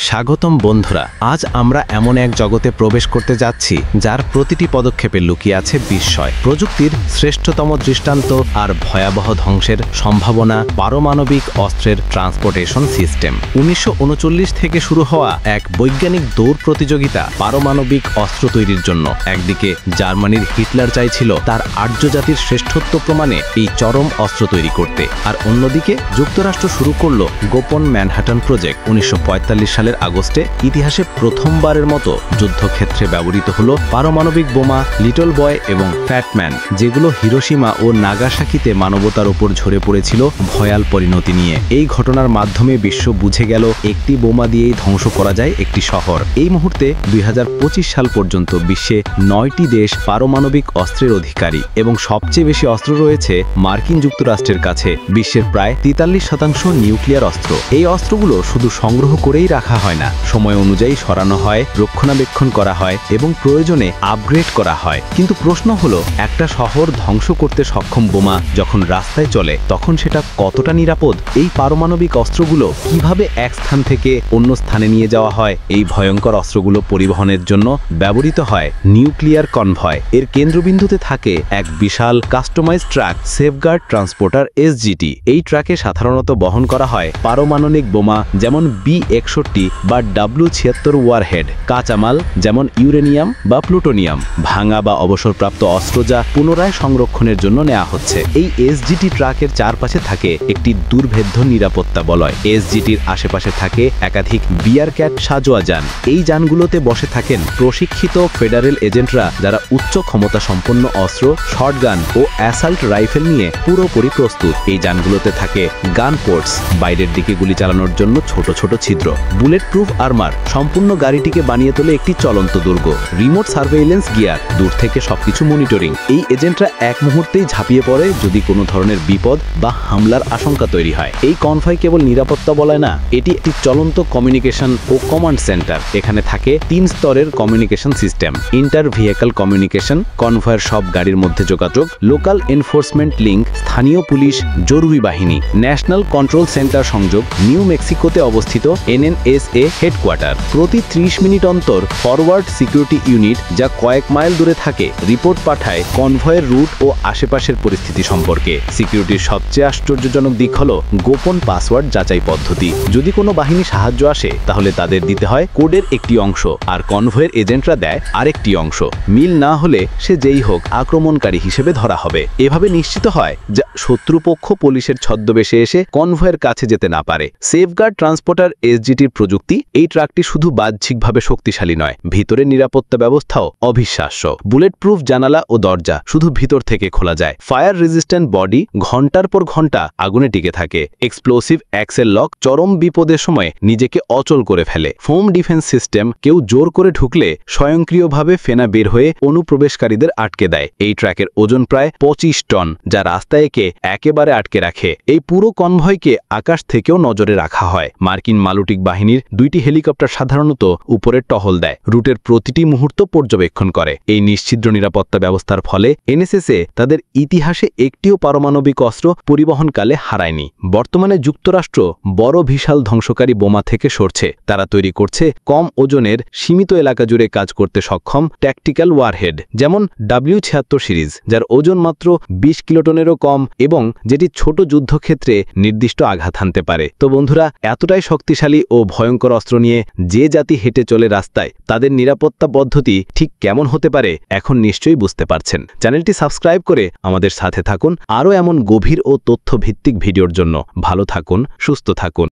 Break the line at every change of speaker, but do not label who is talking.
স্বাগতম বন্ধুরা, আজ আমরা এমন এক জগতে প্রবেশ করতে যাচ্ছি যার প্রতিটি পদক্ষেপে লুকিয়ে আছে বিস্ময়, প্রযুক্তির শ্রেষ্ঠতম দৃষ্টান্ত আর ভয়াবহ ধ্বংসের সম্ভাবনা। পারমাণবিক অস্ত্রের ট্রান্সপোর্টেশন সিস্টেম। 1939 থেকে শুরু হওয়া এক বৈজ্ঞানিক দৌড় প্রতিযোগিতা পারমাণবিক অস্ত্র তৈরির জন্য। একদিকে জার্মানির হিটলার চাইছিল তার আর্য জাতির শ্রেষ্ঠত্ব প্রমাণে এই চরম অস্ত্র তৈরি করতে, আর অন্যদিকে যুক্তরাষ্ট্র শুরু করল গোপন ম্যানহাটন প্রজেক্ট। 1945 সালের আগস্টে ইতিহাসে প্রথমবারের মতো যুদ্ধক্ষেত্রে ব্যবহৃত হলো পারমাণবিক বোমা লিটল বয় এবং ফ্যাটম্যান, যেগুলো হিরোশিমা ও নাগাসাকিতে মানবতার উপর ঝরে পড়েছিল ভয়াল পরিণতি নিয়ে। এই ঘটনার মাধ্যমে বিশ্ব বুঝে গেল একটি বোমা দিয়েই ধ্বংস করা যায় একটি শহর। এই মুহূর্তে 2025 সাল পর্যন্ত বিশ্বে 9টি দেশ পারমাণবিক অস্ত্রের অধিকারী এবং সবচেয়ে বেশি অস্ত্র রয়েছে মার্কিন যুক্তরাষ্ট্রের কাছে। বিশ্বের প্রায় 43% নিউক্লিয়ার অস্ত্র। এই অস্ত্রগুলো শুধু সংগ্রহ করেই রাখা হয় না, সময় অনুযায়ী সরানো হয়, রক্ষণাবেক্ষণ করা হয় এবং প্রয়োজনে আপগ্রেড করা হয়। কিন্তু প্রশ্ন হলো, একটা শহর ধ্বংস করতে সক্ষম বোমা যখন রাস্তায় চলে তখন সেটা কতটা নিরাপদ? এই পারমাণবিক অস্ত্রগুলো কিভাবে এক স্থান থেকে অন্য স্থানে নিয়ে যাওয়া হয়? এই ভয়ঙ্কর অস্ত্রগুলো পরিবহনের জন্য ব্যবহৃত হয় নিউক্লিয়ার কনভয়। এর কেন্দ্রবিন্দুতে থাকে এক বিশাল customize truck, safeguard transporter SGT। এই ট্রাকে সাধারণত বহন করা হয় পারমাণবিক বোমা যেমন B-61 বা W-76 ওয়ারহেড, কাঁচামাল যেমন ইউরেনিয়াম বা প্লুটোনিয়াম, ভাঙা বা অবসরপ্রাপ্ত অস্ত্র যা পুনরায় সংরক্ষণের জন্য নেওয়া হচ্ছে। এই SGT ট্রাকের চারপাশে থাকে একটি দুর্ভেদ্য নিরাপত্তা বলয়। SGTর আশেপাশে থাকে একাধিক বিয়ারক্যাট সাজোয়া যান। এই যানগুলোতে বসে থাকেন প্রশিক্ষিত ফেডারেল এজেন্টরা, যারা উচ্চ ক্ষমতা সম্পন্ন অস্ত্র, শর্টগান ও অ্যাসাল্ট রাইফেল নিয়ে পুরোপুরি প্রস্তুত। এই যানগুলোতে থাকে গান পোর্টস, বাইরের দিকে গুলি চালানোর জন্য ছোট ছোট ছিদ্র, বুলেট প্রুফ আর্মার, সম্পূর্ণ গাড়িটিকে বানিয়ে তোলে একটি চলন্ত দুর্গ, রিমোট সার্ভেইলেন্স গিয়ার, দূর থেকে সবকিছু মনিটরিং। এই এজেন্টরা এক মুহূর্তেই ঝাঁপিয়ে পড়ে যদি কোনো ধরনের বিপদ বা হামলার আশঙ্কা তৈরি হয়। এই কনভয় কেবল নিরাপত্তা বলায় না, এটি একটি চলন্ত কমিউনিকেশন ও কমান্ড সেন্টার। এখানে থাকে 3 স্তরের communication system: inter vehicle communication, কনভয়ের সব গাড়ির মধ্যে যোগাযোগ; লোকাল এনফোর্সমেন্ট লিঙ্ক, স্থানীয় পুলিশ, জরুরি বাহিনী; ন্যাশনাল কন্ট্রোল সেন্টার সংযোগ, নিউ মেক্সিকোতে অবস্থিত NNSA হেডকোয়ার্টার। প্রতি 30 মিনিট অন্তর ফরওয়ার্ড সিকিউরিটি ইউনিট, যা কয়েক মাইল দূরে থাকে, রিপোর্ট পাঠায় কনভয়ের রুট ও আশেপাশের পরিস্থিতি সম্পর্কে। সিকিউরিটির সবচেয়ে আশ্চর্যজনক দিক হল গোপন পাসওয়ার্ড যাচাই পদ্ধতি। যদি কোনো বাহিনী সাহায্য আসে তাহলে তাদের দিতে হয় কোডের একটি অংশ, আর কনভয়ের এজেন্টরা দেয় আরেকটি অংশ। মিল না হলে সে যেই হোক আক্রমণকারী হিসেবে ধরা হবে। এভাবে নিশ্চিত হয় যে শত্রুপক্ষ পুলিশের ছদ্মবেশে এসে কনভয়ের কাছে যেতে না পারে। সেফগার্ড ট্রান্সপোর্টার SGTর প্রযুক্তি। এই ট্রাকটি শুধু বাহ্যিকভাবে শক্তিশালী নয়, ভিতরের নিরাপত্তা ব্যবস্থাও অবিশ্বাস্য। বুলেট প্রুফ জানালা ও দরজা শুধু ভিতর থেকে খোলা যায়। ফায়ার রেজিস্ট্যান্ট বডি, ঘন্টার পর ঘন্টা আগুনে টিকে থাকে। এক্সপ্লোসিভ অ্যাক্সেল লক, চরম বিপদের সময় নিজেকে অচল করে ফেলে। ফোম ডিফেন্স সিস্টেম, কেউ জোর করে ঢুকলে স্বয়ংক্রিয়ভাবে ফেনা বের হয়ে অনুপ্রবেশকারীদের আটকে দেয়। এই ট্রাকের ওজন প্রায় 25 টন, যা রাস্তায় একেবারে আটকে রাখে। এই পুরো কনভয়কে আকাশ থেকেও নজরে রাখা হয়। মার্কিন মালুটিক বাহিনীর 2টি হেলিকপ্টার সাধারণত উপরে টহল দেয়, রুটের প্রতিটি মুহূর্ত পর্যবেক্ষণ করে। এই নিশ্ছিদ্র নিরাপত্তা ব্যবস্থার ফলে NSA তাদের ইতিহাসে একটিও পারমাণবিক অস্ত্র পরিবহনকালে হারায়নি। বর্তমানে যুক্তরাষ্ট্র বড় বিশাল ধ্বংসকারী বোমা থেকে সরছে। তারা তৈরি করছে কম ওজনের, সীমিত এলাকা জুড়ে কাজ করতে সক্ষম ট্যাকটিক্যাল ওয়ারহেড, যেমন W-76 সিরিজ, যার ওজন মাত্র 20 কিলোটনেরও কম এবং যেটি ছোট যুদ্ধক্ষেত্রে নির্দিষ্ট আঘাত হানতে পারে। তো বন্ধুরা, এতটাই শক্তিশালী ও ভয়ঙ্কর অস্ত্র নিয়ে যে জাতি হেঁটে চলে রাস্তায়, তাদের নিরাপত্তা পদ্ধতি ঠিক কেমন হতে পারে এখন নিশ্চয়ই বুঝতে পারছেন। চ্যানেলটি সাবস্ক্রাইব করে আমাদের সাথে থাকুন আরও এমন গভীর ও তথ্যভিত্তিক ভিডিওর জন্য। ভালো থাকুন, সুস্থ থাকুন।